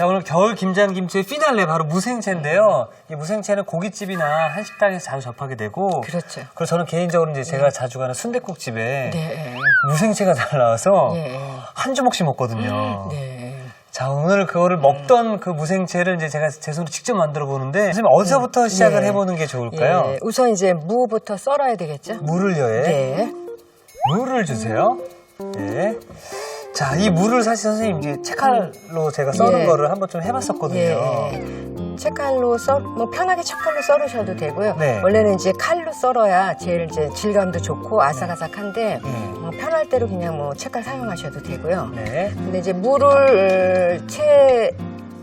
자, 오늘 겨울 김장김치의 피날레 바로 무생채인데요. 이 무생채는 고깃집이나 한식당에서 자주 접하게 되고. 그렇죠. 그리고 저는 개인적으로 이제 제가 자주 가는 순댓국집에 네. 무생채가 잘 나와서 네. 한 주먹씩 먹거든요. 네. 자, 오늘 그거를 먹던 그 무생채를 이제 제가 제 손으로 직접 만들어 보는데, 선생님 어디서부터 시작을 해보는 게 좋을까요? 예. 우선 이제 무부터 썰어야 되겠죠? 물을요, 예. 네. 물을 주세요. 예. 자, 이 물을 사실 선생님 이제 채칼로 제가 써는 예. 거를 한번 좀 해봤었거든요. 예. 채칼로 뭐 편하게 채칼로 썰으셔도 되고요. 네. 원래는 이제 칼로 썰어야 제일 이제 질감도 좋고 아삭아삭한데 뭐 편할 대로 그냥 뭐 채칼 사용하셔도 되고요. 네. 근데 이제 물을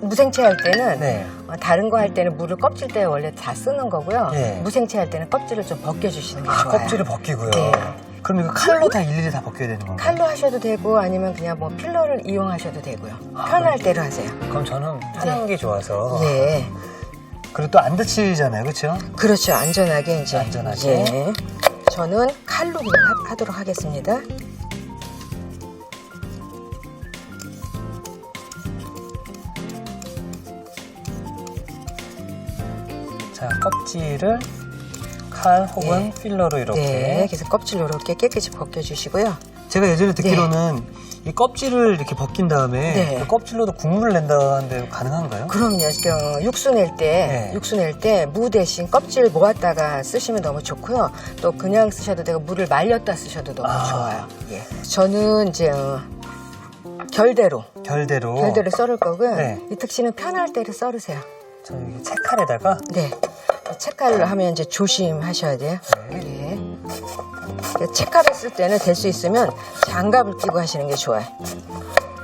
무생채 할 때는 네. 다른 거 할 때는 물을 껍질 때 원래 다 쓰는 거고요. 예. 무생채 할 때는 껍질을 좀 벗겨주시는 게 좋아요. 껍질을 벗기고요. 네. 그럼 이거 칼로 다 일일이 다 벗겨야 되는 건가요? 칼로 하셔도 되고 아니면 그냥 뭐 필러를 이용하셔도 되고요. 편할 대로 하세요. 그럼 저는 편한 게 좋아서. 예. 그리고 또 안 다치잖아요, 그렇죠? 그렇죠. 안전하게 이제. 안전하게. 예. 저는 칼로 그냥 하도록 하겠습니다. 자, 껍질을 칼 혹은 필러로 이렇게. 네. 그래서 껍질 이렇게 깨끗이 벗겨주시고요. 제가 예전에 듣기로는 이 껍질을 이렇게 벗긴 다음에 네. 그 껍질로도 국물을 낸다 하는데 가능한가요? 그럼요. 육수 낼 때 무 대신 껍질 모았다가 쓰시면 너무 좋고요. 또 그냥 쓰셔도 되고 물을 말렸다 쓰셔도 너무 좋아요. 예. 저는 이제 결대로 썰을 거고요. 네. 이특 씨는 편할 대로 썰으세요. 저는 이게 채칼에다가 네. 채칼로 하면 이제 조심하셔야 돼요. 네. 채칼을 쓸 때는 될 수 있으면 장갑을 끼고 하시는 게 좋아요.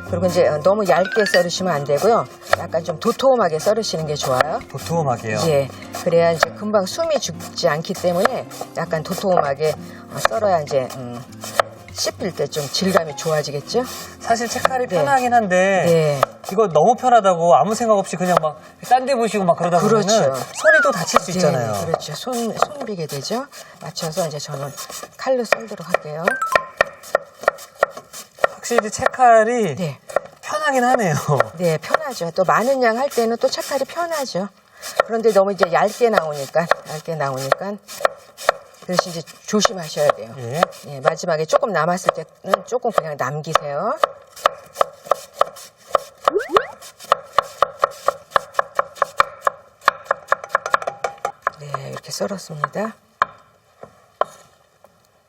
그리고 이제 너무 얇게 썰으시면 안 되고요. 약간 좀 도톰하게 썰으시는 게 좋아요. 도톰하게요. 예. 그래야 이제 금방 숨이 죽지 않기 때문에 약간 도톰하게 썰어야 이제 씹힐 때 좀 질감이 좋아지겠죠? 사실 채칼이 네. 편하긴 한데 네. 이거 너무 편하다고 아무 생각 없이 그냥 막 딴 데 보시고 막 그러다 보면은 그렇죠. 손이 또 다칠 수 있잖아요. 네, 그렇죠. 손 비게 되죠. 맞춰서 이제 저는 칼로 썰도록 할게요. 확실히 채칼이 네. 편하긴 하네요. 네, 편하죠. 또 많은 양 할 때는 또 채칼이 편하죠. 그런데 너무 이제 얇게 나오니까 그래서 이제 조심하셔야 돼요. 예. 예, 마지막에 조금 남았을 때는 조금 그냥 남기세요. 네, 이렇게 썰었습니다.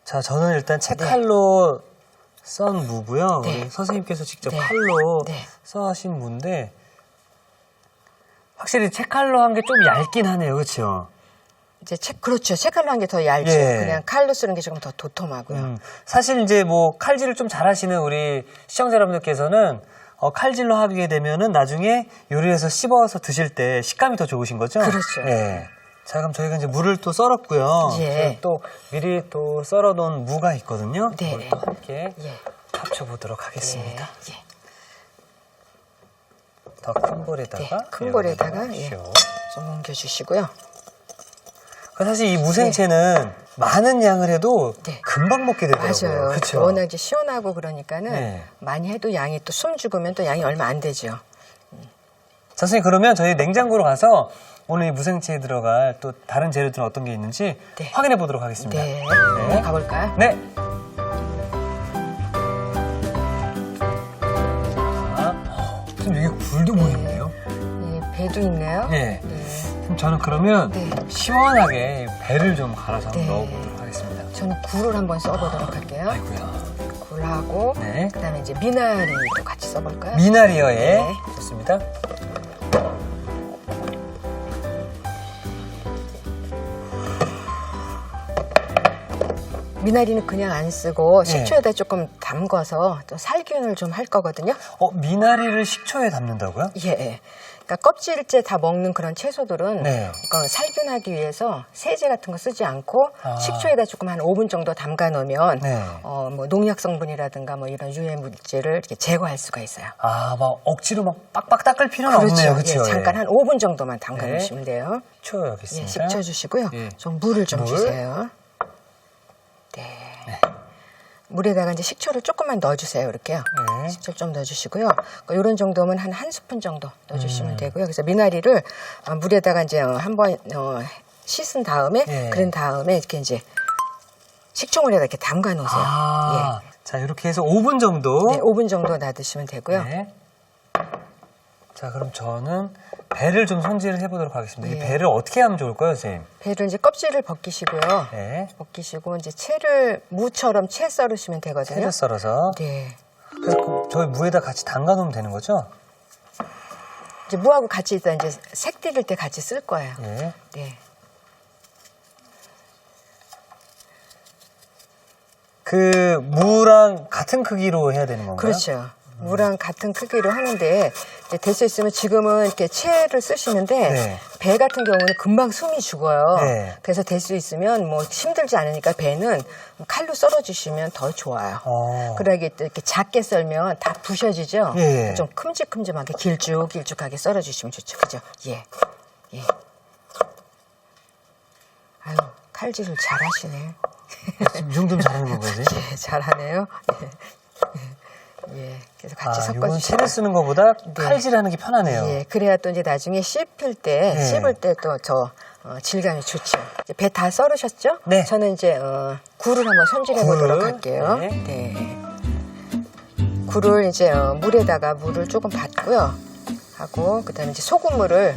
자, 저는 일단 채칼로 썬 무고요. 네. 우리 선생님께서 직접 네. 칼로 네. 써하신 무인데 확실히 채칼로 한 게 좀 얇긴 하네요. 그렇죠? 이제 그렇죠. 채칼로 한 게 더 얇죠. 예. 그냥 칼로 쓰는 게 조금 더 도톰하고요. 사실 이제 뭐 칼질을 좀 잘하시는 우리 시청자 여러분들께서는 칼질로 하게 되면은 나중에 요리해서 씹어서 드실 때 식감이 더 좋으신 거죠? 그렇죠. 예. 자, 그럼 저희가 이제 무를 또 썰었고요. 예. 또 미리 또 썰어놓은 무가 있거든요. 네. 그걸 또 함께 예. 합쳐보도록 하겠습니다. 예. 더 큰 볼에다가 네, 큰 볼에다가 예. 넣으십시오. 좀 옮겨주시고요. 사실 이 무생채는 많은 양을 해도 네. 금방 먹게 되더라고요. 맞아요. 그쵸? 워낙 이제 시원하고 그러니까는 네. 많이 해도 양이 또 숨 죽으면 또 양이 얼마 안 되죠. 자, 선생님 그러면 저희 냉장고로 가서 오늘 이 무생채에 들어갈 또 다른 재료들은 어떤 게 있는지 네. 확인해 보도록 하겠습니다. 네. 네. 가볼까요? 네. 자, 좀 여기 굴도 보이는데요? 예, 배도 있네요. 네. 네. 그럼 저는 그러면 네. 시원하게 배를 좀 갈아서 한번 네. 넣어보도록 하겠습니다. 저는 굴을 한번 써보도록 할게요. 아이고야. 굴하고 네. 그다음에 이제 미나리도 같이 써볼까요? 미나리어에 네. 좋습니다. 미나리는 그냥 안 쓰고 네. 식초에다 조금 담궈서 또 살균을 좀 할 거거든요. 미나리를 식초에 담는다고요? 예. 그러니까 껍질째 다 먹는 그런 채소들은 네. 그러니까 살균하기 위해서 세제 같은 거 쓰지 않고 식초에다 조금 한 5분 정도 담가 놓으면 네. 뭐 농약 성분이라든가 뭐 이런 유해 물질을 이렇게 제거할 수가 있어요. 막 억지로 막 빡빡 닦을 필요는 없네요. 그렇죠? 예, 잠깐 한 5분 정도만 담가 네. 놓으시면 돼요. 식초 여기 예, 있습니다. 식초 주시고요. 예. 좀 물을 좀 물. 주세요. 네. 물에다가 이제 식초를 조금만 넣어주세요. 이렇게요. 네. 식초 좀 넣어주시고요. 이런 정도면 한 스푼 정도 넣어주시면 되고요. 그래서 미나리를 물에다가 이제 한번 씻은 다음에 네. 그런 다음에 이렇게 이제 식초물에다 이렇게 담가 놓으세요. 아, 자, 이렇게 해서 5분 정도. 네, 5분 정도 놔두시면 되고요. 네. 자, 그럼 저는 배를 좀 손질을 해보도록 하겠습니다. 이 예. 배를 어떻게 하면 좋을까요, 선생님? 배를 이제 껍질을 벗기시고요. 네. 벗기시고 이제 채를 무처럼 채 썰으시면 되거든요. 채를 썰어서. 네. 그래서 저희 무에다 같이 담가 놓으면 되는 거죠? 이제 무하고 같이 일단 이제 색 띠를 때 같이 쓸 거예요. 네. 네. 그 무랑 같은 크기로 해야 되는 건가요? 그렇죠. 무랑 같은 크기로 하는데 이제 될 수 있으면 지금은 이렇게 채를 쓰시는데 네. 배 같은 경우는 금방 숨이 죽어요. 네. 그래서 될 수 있으면 뭐 힘들지 않으니까 배는 칼로 썰어 주시면 더 좋아요. 그러게 이렇게 작게 썰면 다 부셔지죠. 예. 좀 큼직큼직하게 길쭉길쭉하게 썰어 주시면 좋죠. 그죠? 예. 예. 아유, 칼질을 잘하시네. 이 정도면 잘하는 건가요, 선생님? 예, 잘하네요. 예, 그래서 같이 이건 섞어주시고. 채를 쓰는 것보다 칼질하는 게 편하네요. 예, 그래야 또 이제 나중에 씹을 때, 네. 씹을 때 또 질감이 좋죠. 배 다 썰으셨죠? 네. 저는 이제 굴을 한번 손질해 보도록 굴. 할게요. 네. 네. 굴을 이제 물에다가 물을 조금 받고요. 하고 그다음에 이제 소금물을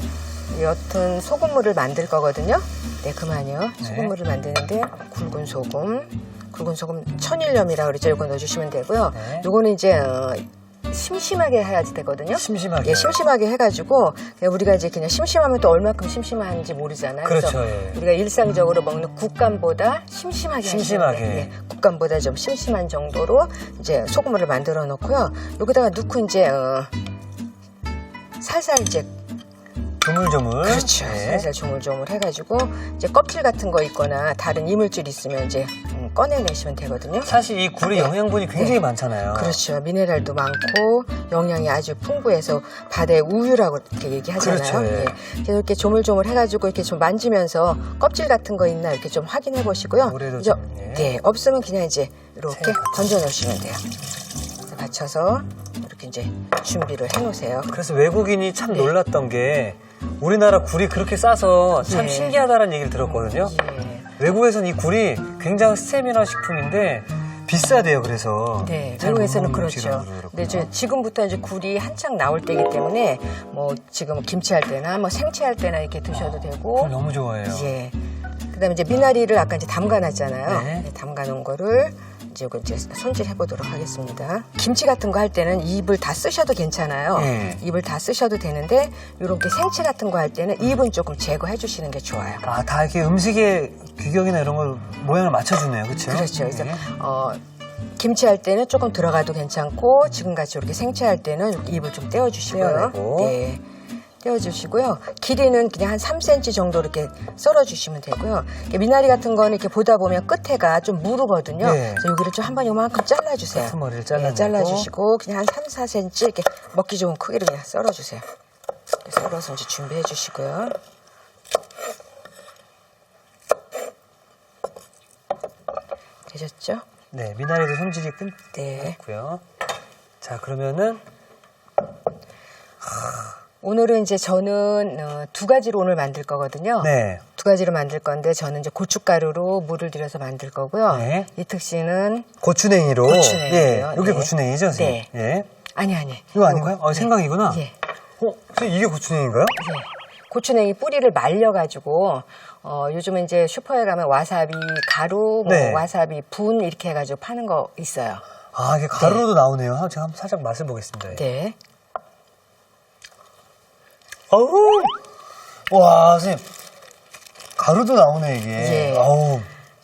옅은 소금물을 만들 거거든요. 네, 그만요. 소금물을 만드는데 굵은 소금 천일염이라고 그러죠. 이거 넣어주시면 되고요. 네. 요거는 이제 심심하게 해야지 되거든요. 심심하게. 예, 심심하게 해가지고 그냥 우리가 이제 그냥 심심하면 또 얼마큼 심심한지 모르잖아요. 그렇죠, 그래서 예. 우리가 일상적으로 먹는 국간보다 심심하게 심심하게. 하시면 돼요. 예, 국간보다 좀 심심한 정도로 이제 소금물을 만들어 놓고요. 여기다가 넣고 이제 살살 이제 조물조물. 그렇죠. 네. 살살 조물조물 해가지고 이제 껍질 같은 거 있거나 다른 이물질 있으면 이제 꺼내내시면 되거든요. 사실 이 굴의 영양분이 굉장히 많잖아요. 그렇죠. 미네랄도 많고 영양이 아주 풍부해서 바다의 우유라고 이렇게 얘기하잖아요. 그렇죠, 예. 그래서 이렇게 조물조물 해가지고 이렇게 좀 만지면서 껍질 같은 거 있나 이렇게 좀 확인해 보시고요. 물에도 이제, 좀, 예. 네, 없으면 그냥 이제 이렇게 새. 건져 놓으시면 돼요. 그래서 받쳐서 이렇게 이제 준비를 해 놓으세요. 그래서 외국인이 참 놀랐던 게 우리나라 굴이 그렇게 싸서 참 예. 신기하다는 얘기를 들었거든요. 예. 외국에서는 이 굴이 굉장히 스테미나 식품인데 비싸대요. 그래서 네, 잘 외국에서는 모르는 그렇죠. 음식이라고 그러더라고요. 근데 지금부터 이제 굴이 한창 나올 때이기 때문에 뭐 지금 김치할 때나 뭐 생채할 때나 이렇게 드셔도 되고. 굴 너무 좋아해요. 예. 그다음에 이제 미나리를 아까 이제 담가놨잖아요. 네. 네, 담가놓은 거를 이제 손질해 보도록 하겠습니다. 김치 같은 거 할 때는 잎을 다 쓰셔도 괜찮아요. 네. 잎을 다 쓰셔도 되는데 이렇게 생채 같은 거 할 때는 잎은 조금 제거해 주시는 게 좋아요. 다 이렇게 음식의 규격이나 이런 걸 모양을 맞춰주네요. 그렇죠? 그렇죠. 그래서 네. 김치 할 때는 조금 들어가도 괜찮고 지금같이 이렇게 생채 할 때는 잎을 좀 떼어주시고요. 떼어내고. 네. 떼어주시고요. 길이는 그냥 한 3cm 정도 이렇게 썰어주시면 되고요. 미나리 같은 거는 이렇게 보다 보면 끝에가 좀 무르거든요. 네. 그래서 여기를 좀 한번 요만큼 잘라주세요. 같은 머리를 네, 잘라주시고 그냥 한 3, 4cm 이렇게 먹기 좋은 크기로 그냥 썰어주세요. 이렇게 썰어서 이제 준비해 주시고요. 되셨죠? 네, 미나리도 손질이 네. 끝났고요. 자, 그러면은 오늘은 이제 저는 두 가지로 오늘 만들 거거든요. 네. 두 가지로 만들 건데 저는 이제 고춧가루로 물을 들여서 만들 거고요. 네. 이특 씨는 고추냉이로. 고추냉이요. 예, 이게 네. 고추냉이죠, 선생님? 네. 예. 아니. 이거 아닌가요? 네. 생강이구나. 예. 선생님, 이게 고추냉이인가요? 예. 고추냉이 뿌리를 말려가지고 요즘은 이제 슈퍼에 가면 와사비 가루, 뭐 네. 와사비 분 이렇게 해가지고 파는 거 있어요. 이게 가루로도 나오네요. 제가 한번 살짝 맛을 보겠습니다. 네. 어우! 와, 선생님. 가루도 나오네, 이게. 예. 어우.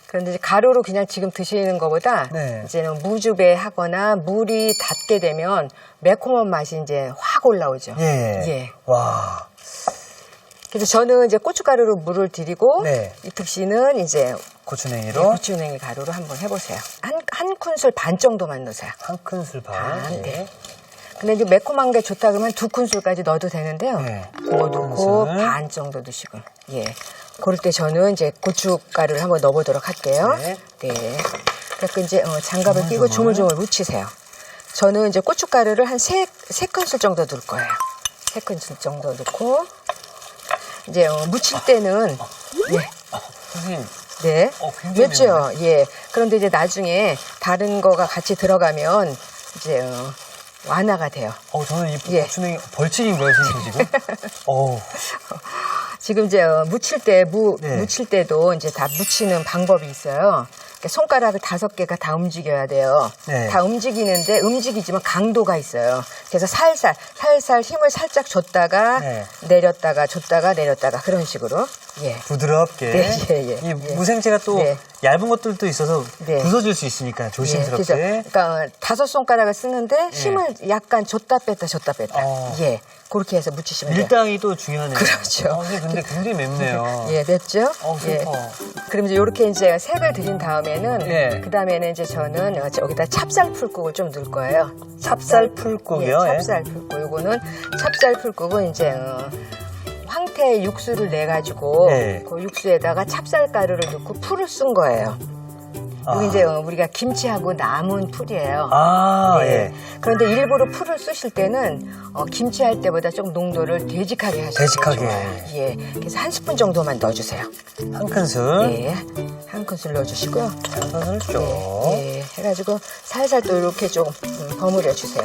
그런데 이제 가루로 그냥 지금 드시는 것보다 네. 이제는 무즙에 하거나 물이 닿게 되면 매콤한 맛이 이제 확 올라오죠. 예. 예. 와. 그래서 저는 이제 고춧가루로 물을 들이고 네. 이특 씨는 이제 고추냉이로 고추냉이 가루로 한번 해보세요. 한 큰술 반 정도만 넣으세요. 한 큰술 반. 반, 예. 네. 근데 이제 매콤한 게 좋다 그러면 2큰술까지 넣어도 되는데요. 네. 그거 넣고 큰술. 반 정도 넣으시고. 예. 그럴 때 저는 이제 고춧가루를 한번 넣어보도록 할게요. 네. 네. 그래서 이제 장갑을 끼고 조물조물 묻히세요. 저는 이제 고춧가루를 한 3큰술 정도 넣을 거예요. 3큰술 정도 넣고 이제 묻힐 때는 예. 선생님. 네. 굉장히 맵죠. 예. 그런데 이제 나중에 다른 거가 같이 들어가면 이제 완화가 돼요. 저는 이 예. 고추냉이 벌칙인가요, 선생님 지금? 지금 이제 묻힐 때 묻힐 때도 이제 다 묻히는 방법이 있어요. 그러니까 손가락을 5개가 다 움직여야 돼요. 네. 다 움직이는데 움직이지만 강도가 있어요. 그래서 살살 힘을 살짝 줬다가 네. 내렸다가 줬다가 내렸다가 그런 식으로. 예. 부드럽게. 네, 예. 이 무생채가 또 네. 얇은 것들도 있어서 네. 부서질 수 있으니까 조심스럽게. 그러니까 5손가락을 쓰는데 힘을 약간 줬다 뺐다 줬다 뺐다. 예. 그렇게 해서 묻히시면 돼요. 밀당이 또 중요하네요. 그렇죠. 선생님 근데 굉장히 맵네요. 예, 맵죠? 슬퍼. 그럼 이제 이렇게 이제 색을 들인 다음에는 예. 그 다음에는 이제 저는 여기다 찹쌀풀국을 좀 넣을 거예요. 찹쌀풀국이요? 예, 찹쌀풀국. 요거는 찹쌀풀국은 이제 황태 육수를 내 가지고 네. 그 육수에다가 찹쌀가루를 넣고 풀을 쓴 거예요. 이게 이제 우리가 김치하고 남은 풀이에요. 네. 예. 그런데 일부러 풀을 쓰실 때는 김치할 때보다 조금 농도를 되직하게 하시면 되직하게. 좋아요. 예. 그래서 1스푼 정도만 넣어주세요. 한 큰술. 예. 한 큰술 넣어주시고요. 한 큰술 쭉. 예. 해가지고 살살 또 이렇게 좀 버무려 주세요.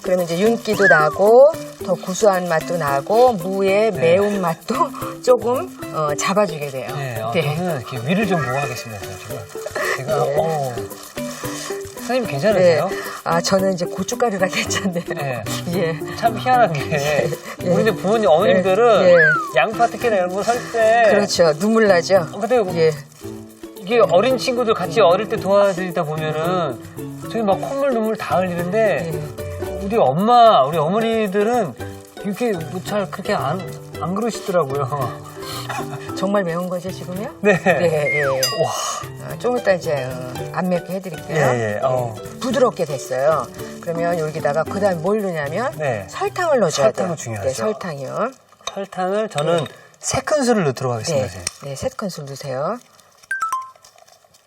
그러면 이제 윤기도 나고 더 구수한 맛도 나고 무의 매운 맛도 조금 잡아주게 돼요. 네. 저는 이렇게 위를 좀 보고 하겠습니다. 지금. 제가 선생님 괜찮으세요? 네. 저는 이제 고춧가루라 괜찮네요. 네. 예. 참 희한한 게 우리 이제 부모님 어머님들은 예. 양파 특히나 이런 거 살 때 그렇죠. 눈물 나죠. 근데 예. 이게 어린 친구들 같이 어릴 때 도와드리다 보면은 저희 막 콧물 눈물 다 흘리는데 우리 어머니들은 이렇게 잘 그렇게 안 그러시더라고요. 정말 매운 거죠, 지금요? 네. 네, 예. 와. 좀 이따 이제 안 맵게 해드릴게요. 예. 부드럽게 됐어요. 그러면 여기다가 그 다음에 뭘 넣냐면 네. 설탕을 넣어줘야 돼요. 설탕은 중요하죠. 네, 설탕이요. 설탕을 저는 3큰술을 넣도록 하겠습니다. 네, 3큰술 넣으세요.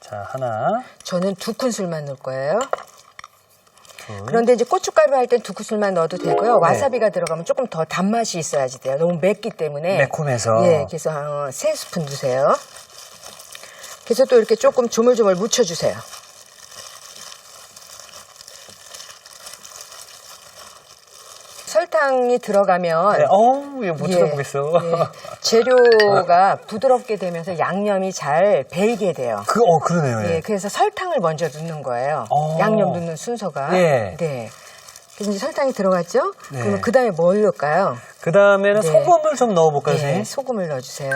자, 하나. 저는 2큰술만 넣을 거예요. 둘. 그런데 이제 고춧가루 할 땐 2큰술만 넣어도 되고요. 와사비가 들어가면 조금 더 단맛이 있어야지 돼요. 너무 맵기 때문에. 매콤해서. 예, 그래서 3스푼 넣으세요. 그래서 또 이렇게 조금 조물조물 묻혀주세요. 설탕이 들어가면 네. 이거 못 들어보겠어. 재료가 부드럽게 되면서 양념이 잘 배이게 돼요. 그러네요. 예. 그래서 설탕을 먼저 넣는 거예요. 어. 양념 넣는 순서가. 예. 네. 그래서 이제 설탕이 들어갔죠? 네. 그러면 그 다음에 뭘 넣을까요? 그 다음에는 네. 소금을 좀 넣어볼까요, 네, 선생님? 소금을 넣어주세요.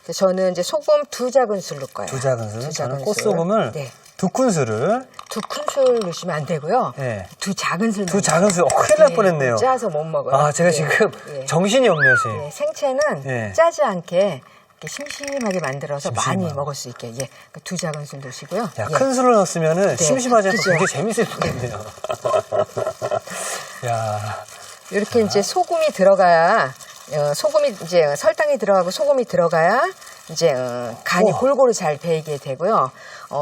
그래서 저는 이제 소금 2작은술 넣을 거예요. 2작은술. 저는 2작은술. 꽃소금을 네. 2큰술을. 2큰술 넣으시면 안 되고요. 네. 2작은술. 2작은술. 큰일 날 뻔했네요. 짜서 못 먹어요. 제가 네. 지금 네. 정신이 없네요, 선생님. 네, 생채는 네. 짜지 않게 이렇게 심심하게 만들어서 많이 심심하고. 먹을 수 있게. 예. 2작은술 넣으시고요. 야, 예. 큰 술을 넣었으면은 심심하지 않고 그죠? 굉장히 재밌을 뻔했네요. 야. 이렇게 이제 소금이 들어가야 소금이 이제 설탕이 들어가고 소금이 들어가야 이제 간이 우와. 골고루 잘 배이게 되고요.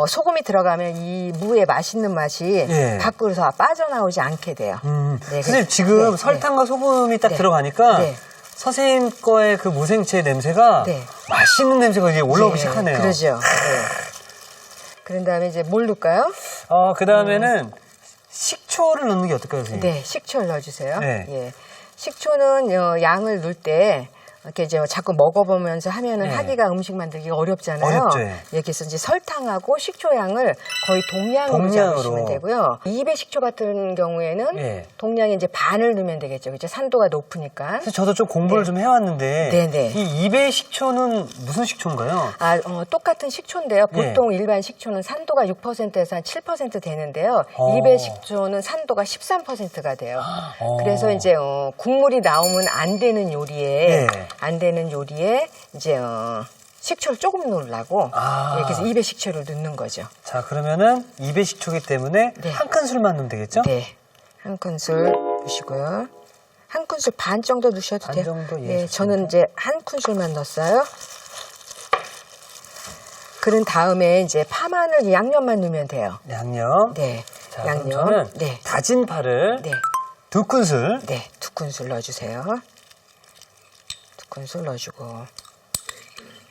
소금이 들어가면 이 무의 맛있는 맛이 예. 밖으로서 빠져나오지 않게 돼요. 네, 선생님 지금 네, 설탕과 소금이 딱 네. 들어가니까 네. 선생님 거의 그 무생채 냄새가 네. 맛있는 냄새가 이제 올라오기 시작하네요. 그러죠. 네. 그런 다음에 이제 뭘 넣을까요? 그 다음에는 식초를 넣는 게 어떨까요, 선생님? 네, 식초를 넣어주세요. 네. 예. 식초는 양을 넣을 때 이렇게 이제 자꾸 먹어보면서 하면은 네. 하기가 음식 만들기가 어렵잖아요. 어렵죠. 예, 그래서 이제 설탕하고 식초 양을 거의 동량으로 동량으로. 잡으시면 되고요. 2배 식초 같은 경우에는 예. 동량이 이제 반을 넣으면 되겠죠. 그죠? 산도가 높으니까. 그래서 저도 좀 공부를 좀 해왔는데 네네. 이 2배 식초는 무슨 식초인가요? 똑같은 식초인데요. 예. 보통 일반 식초는 산도가 6%에서 한 7% 되는데요. 어. 2배 식초는 산도가 13%가 돼요. 어. 그래서 이제 국물이 나오면 안 되는 요리에 예. 안 되는 요리에 이제 식초를 조금 넣으려고 그래서 2배 식초를 넣는 거죠. 자, 그러면은 2배 식초기 때문에 네. 한 큰술만 넣으면 되겠죠? 네, 한 큰술 넣으시고요. 한 큰술 반 정도 넣으셔도 반 돼요. 정도, 예, 네, 좋습니다. 저는 이제 한 큰술만 넣었어요. 그런 다음에 이제 파마늘 양념만 넣으면 돼요. 양념. 네. 자, 양념. 그럼 저는 네. 다진 파를 네. 2큰술. 네. 2큰술 넣어주세요. 2큰술 넣어주고.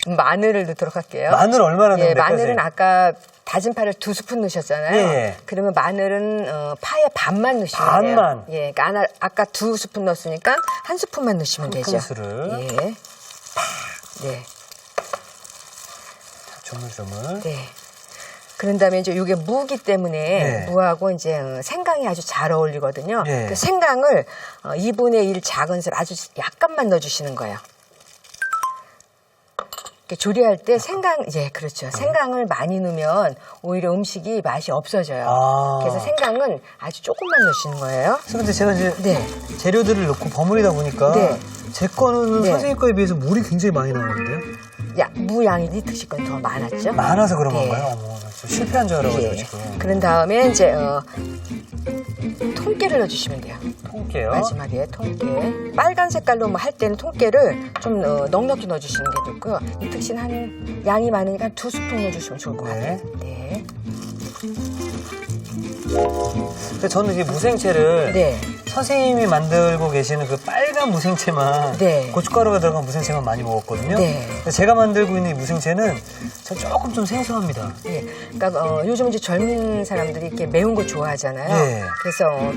마늘을 넣도록 할게요. 마늘 얼마나 넣으면 될까요? 마늘은 아까 다진 파를 2스푼 넣으셨잖아요. 예. 그러면 마늘은 파의 반만 넣으시면 돼요. 반만? 예, 그러니까 아까 2스푼 넣었으니까 1스푼만 넣으시면 되죠. 큰술을. 예. 네. 조물조물. 네. 그런 다음에 이제 이게 무기 때문에 네. 무하고 이제 생강이 아주 잘 어울리거든요. 네. 그 생강을 2분의 1 작은 술 아주 약간만 넣어주시는 거예요. 이렇게 조리할 때 생강, 예, 그렇죠. 생강을 많이 넣으면 오히려 음식이 맛이 없어져요. 아. 그래서 생강은 아주 조금만 넣으시는 거예요. 근데 제가 이제 네. 재료들을 넣고 버무리다 보니까 네. 제 거는 네. 선생님 거에 비해서 물이 굉장히 많이 나오는데요? 무 양이 드실 건 더 많았죠. 많아서 그런 네. 건가요? 어머, 나 진짜 실패한 줄 알아가지고 예. 지금. 그런 다음에 이제 통깨를 넣어주시면 돼요. 통깨요. 마지막에 통깨. 빨간 색깔로 뭐 할 때는 통깨를 좀 넉넉히 넣어주시는 게 좋고요. 이 특신 한 양이 많으니까 2스푼 넣어주시면 좋을 것 네. 같아요. 네. 근데 저는 이게 무생채를 네. 선생님이 만들고 계시는 그 빨간 무생채만 네. 고춧가루가 들어간 무생채만 많이 먹었거든요. 네. 근데 제가 만들고 있는 이 무생채는 전 조금 좀 생소합니다. 예. 그러니까 요즘 이제 젊은 사람들이 이렇게 매운 거 좋아하잖아요. 네. 그래서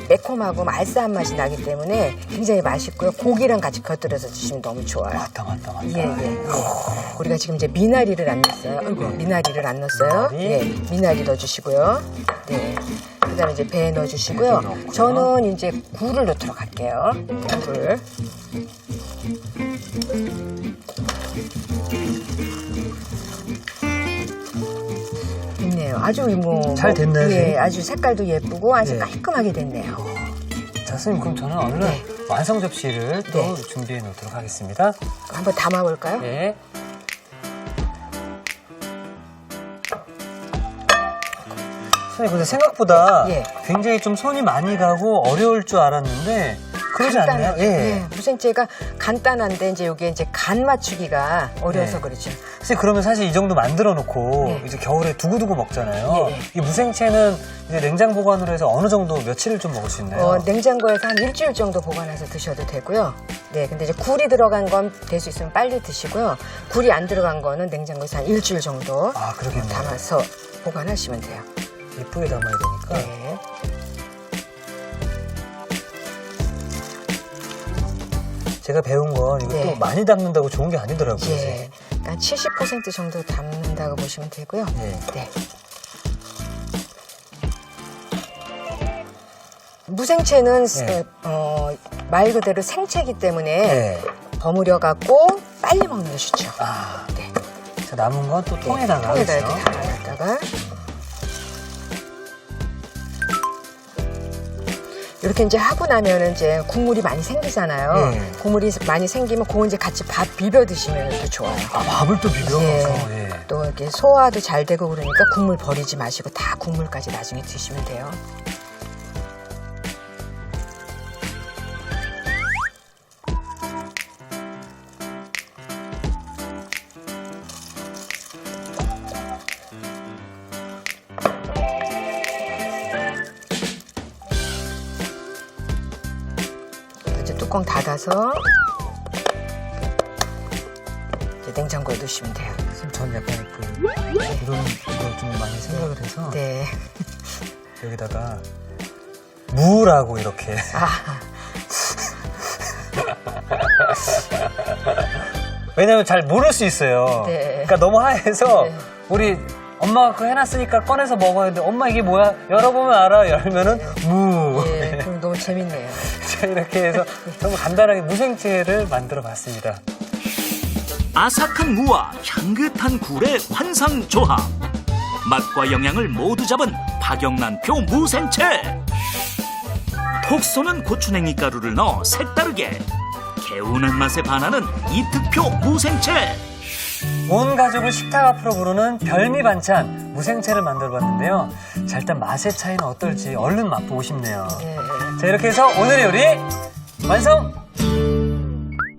매콤하고 알싸한 맛이 나기 때문에 굉장히 맛있고요. 고기랑 같이 곁들여서 드시면 너무 좋아요. 맞다. 예, 예. 우리가 지금 이제 미나리를 안 넣었어요. 아이고, 미나리를 안 넣었어요. 미나리. 예, 미나리 넣어주시고요. 네. 그다음에 이제 배 넣어주시고요. 넣고요. 저는 이제 굴을 넣도록 할게요. 굴. 있네요. 아주 뭐 잘 됐나요, 예, 선생님? 아주 색깔도 예쁘고 아주 네. 깔끔하게 됐네요. 자, 선생님 그럼 저는 얼른 네. 완성 접시를 또 네. 준비해 놓도록 하겠습니다. 한번 담아볼까요? 네. 선생님 근데 생각보다 예. 굉장히 좀 손이 많이 가고 어려울 줄 알았는데 그러지 않나요? 간단하죠. 예. 무생채가 간단한데 이제 이게 이제 간 맞추기가 어려워서 네. 그렇죠. 선생님 그러면 사실 이 정도 만들어 놓고 네. 이제 겨울에 두고두고 먹잖아요. 예, 예. 이 무생채는 이제 냉장 보관으로 해서 어느 정도 며칠을 좀 먹을 수 있나요? 냉장고에서 한 일주일 정도 보관해서 드셔도 되고요. 네, 근데 이제 굴이 들어간 건 될 수 있으면 빨리 드시고요. 굴이 안 들어간 거는 냉장고에서 한 일주일 정도 아, 그러겠네요. 담아서 보관하시면 돼요. 예쁘게 담아야 되니까. 네. 제가 배운 건 이것도 네. 많이 담는다고 좋은 게 아니더라고요. 예. 한 70% 정도 담는다고 보시면 되고요. 네. 네. 무생채는 네. 말 그대로 생채기 때문에 네. 버무려 갖고 빨리 먹는 게 좋죠. 아, 네. 자, 남은 건 또 통에다가. 통에다 그렇죠? 이렇게 담아놨다가 이렇게 이제 하고 나면은 이제 국물이 많이 생기잖아요. 네. 국물이 많이 생기면 그거 이제 같이 밥 비벼 드시면 더 좋아요. 아, 밥을 또 비벼 예. 먹어서. 예. 또 이렇게 소화도 잘 되고 그러니까 국물 버리지 마시고 다 국물까지 나중에 드시면 돼요. 이제 뚜껑 닫아서 이제 냉장고에 넣으시면 돼요. 선생님, 전 약간 이런 거 좀 많이 생각을 해서. 네. 여기다가 무라고 이렇게. 아, 왜냐면 잘 모를 수 있어요. 네. 그러니까 너무 하얘서 네. 우리 엄마가 그거 해놨으니까 꺼내서 먹어야 돼. 엄마 이게 뭐야? 열어보면 알아. 열면은 무. 예, 그럼 너무 재밌네요. 자, 이렇게 해서 정말 간단하게 무생채를 만들어 봤습니다. 아삭한 무와 향긋한 굴의 환상조합. 맛과 영양을 모두 잡은 박영란표 무생채. 톡 쏘는 고추냉이 가루를 넣어 색다르게 개운한 맛에 반하는 이특표 무생채. 온 가족을 식탁 앞으로 부르는 별미 반찬 무생채를 만들어 봤는데요. 자, 일단 맛의 차이는 어떨지 얼른 맛보고 싶네요. 예. 자, 이렇게 해서 오늘의 요리 완성!